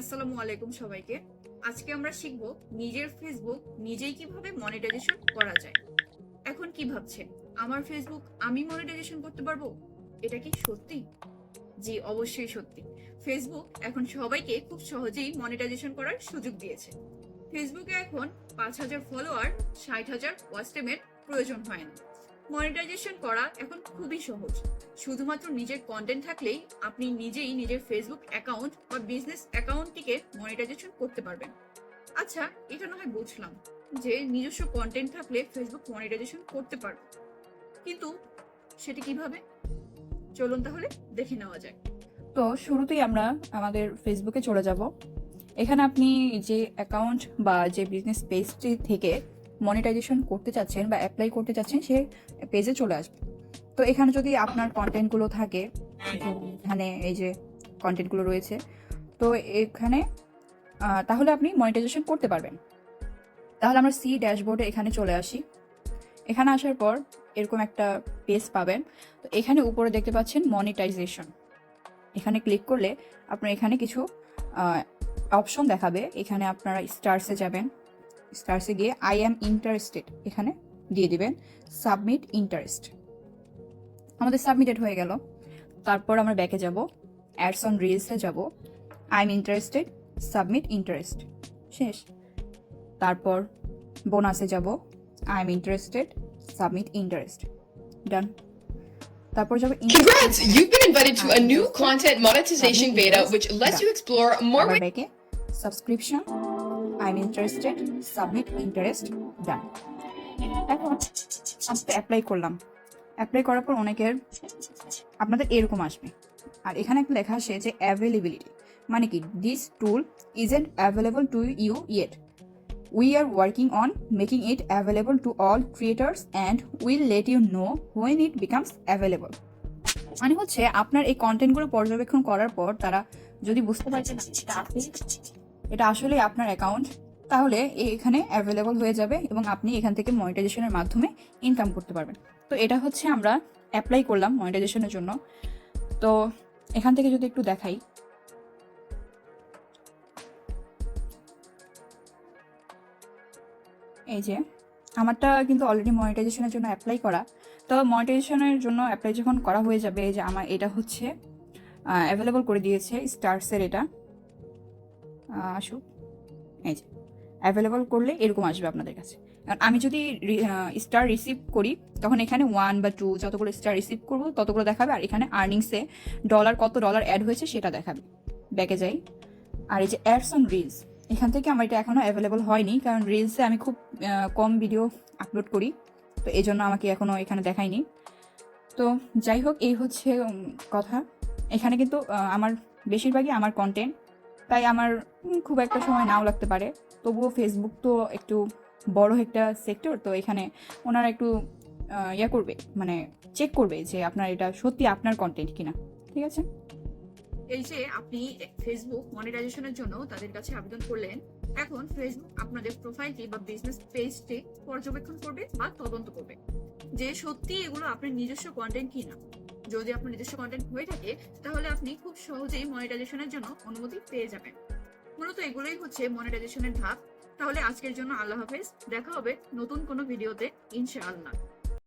আসসালামু আলাইকুম সবাইকে। আজকে আমরা শিখব নিজের ফেসবুক নিজেই কিভাবে মনিটাইজেশন করা যায়। এখন কি ভাবছেন, আমার ফেসবুক আমি মনিটাইজেশন করতে পারবো? এটা কি সত্যি? জি, অবশ্যই সত্যি। ফেসবুক এখন সবাইকে খুব সহজেই মনিটাইজেশন করার সুযোগ দিয়েছে। ফেসবুকে এখন 5,000 ফলোয়ার, 60,000 ওয়াচ টাইমের প্রয়োজন হয় না। মনিটাইজেশন করা এখন খুবই সহজ। শুধুমাত্র নিজের কন্টেন্ট থাকলেই আপনি নিজেই নিজের ফেসবুক অ্যাকাউন্ট বা বিজনেস অ্যাকাউন্টটিকে মনিটাইজেশন করতে পারবেন। আচ্ছা, এটা না হয় বুঝলাম যে নিজস্ব কন্টেন্ট থাকলে ফেসবুক মনিটাইজেশন করতে পারবে, কিন্তু সেটা কিভাবে? চলুন তাহলে দেখে নেওয়া যায়। তো শুরুতেই আমরা আমাদের ফেসবুকে চলে যাব। এখানে আপনি যে অ্যাকাউন্ট বা যে বিজনেস পেজটি থেকে মনিটাইজেশন করতে চাচ্ছেন বা অ্যাপ্লাই করতে চাচ্ছেন সে পেজে চলে আসবে। তো এখানে যদি আপনার কন্টেন্টগুলো থাকে, এখানে এই যে কন্টেন্টগুলো রয়েছে, তো এখানে তাহলে আপনি মনিটাইজেশন করতে পারবেন। তাহলে আমরা সি ড্যাশবোর্ডে এখানে চলে আসি। এখানে আসার পর এরকম একটা পেজ পাবেন। তো এখানে উপরে দেখতে পাচ্ছেন মনিটাইজেশন, এখানে ক্লিক করলে আপনার এখানে কিছু অপশন দেখাবে। এখানে আপনারা স্টার্সে যাবেন, স্টার্সে গিয়ে আই অ্যাম ইন্টারেস্টেড এখানে দিয়ে দিবেন, সাবমিট ইন্টারেস্ট। আমাদের সাবমিটেড হয়ে গেল। তারপর আমরা ব্যাকে যাব, অ্যাডস অন রিলসে যাব, I am interested, submit interest, শেষ। তারপর বোনাসে যাব, I am interested, submit interest, done. তারপর যাবে Congrats! You've been invited to a new content monetization beta which lets you explore more ways. ব্যাকে subscription, I am interested, submit interest, done. এখন আমরা apply করলাম। অ্যাপ্লাই করার পর আপনাদের এরকম আসবে, আর এখানে একটা লেখা আসে যে অ্যাভেলেবিলিটি, মানে কি this tool isn't available to you yet, we are working on making it available to all creators and will let you know when it becomes available. মানে হচ্ছে আপনার এই কন্টেন্টগুলো পর্যবেক্ষণ করার পর তারা যদি বুঝতে পারছে না এটা আসলে আপনার অ্যাকাউন্ট, তাহলে এখানে অ্যাভেলেবল হয়ে যাবে এবং আপনি এখান থেকে মনিটাইজেশনের মাধ্যমে ইনকাম করতে পারবেন। তো এটা হচ্ছে আমরা অ্যাপ্লাই করলাম মনিটাইজেশনের জন্য। তো এখান থেকে যদি একটু দেখাই, এই যে আমারটা কিন্তু অলরেডি মনিটাইজেশনের জন্য অ্যাপ্লাই করা। তো মনিটাইজেশনের জন্য অ্যাপ্লাই যখন করা হয়ে যাবে, এই যে আমার এটা হচ্ছে অ্যাভেলেবল করে দিয়েছে স্টার্সের, এটা আসুক, এই যে অ্যাভেলেবল করলে এরকম আসবে আপনাদের কাছে। কারণ আমি যদি স্টার রিসিভ করি তখন এখানে 1 বা 2 যতগুলো স্টার রিসিভ করবো ততগুলো দেখাবে, আর এখানে আর্নিংসে কত ডলার অ্যাড হয়েছে সেটা দেখাবে। ব্যাকে যাই, আর এই যে অ্যাডস অন রিলস, এখান থেকে আমার এটা এখনও অ্যাভেলেবল হয়নি, কারণ রিলসে আমি খুব কম ভিডিও আপলোড করি, তো এই জন্য আমাকে এখনও এখানে দেখায়নি। তো যাই হোক, এই হচ্ছে কথা। এখানে কিন্তু আমার বেশিরভাগই আমার কন্টেন্ট, তাই আমার খুব একটা সময় নাও লাগতে পারে। তবুও ফেসবুক তো একটু বড় একটা সেক্টর, তো এখানে ওনারা একটু করবে, মানে চেক করবে যে আপনার এটা সত্যি আপনার কন্টেন্ট কিনা। ঠিক আছে, এই যে আপনি ফেসবুক মনিটাইজেশনের জন্য তাদের কাছে আবেদন করলেন, এখন ফেসবুক আপনাদের প্রোফাইলটি বা বিজনেস পেজটি পর্যবেক্ষণ করবে বা তদন্ত করবে যে সত্যি এগুলো আপনার নিজস্ব কন্টেন্ট কিনা। যদি আপনার নিজস্ব কন্টেন্ট হয়ে থাকে তাহলে আপনি খুব সহজেই মনিটাইজেশনের জন্য অনুমতি পেয়ে যাবেন। মূলত এগুলোই হচ্ছে মনিটাইজেশনের ধাপ। তাহলে আজকের জন্য আল্লাহ হাফেজ, দেখা হবে নতুন কোনো ভিডিওতে ইনশাআল্লাহ।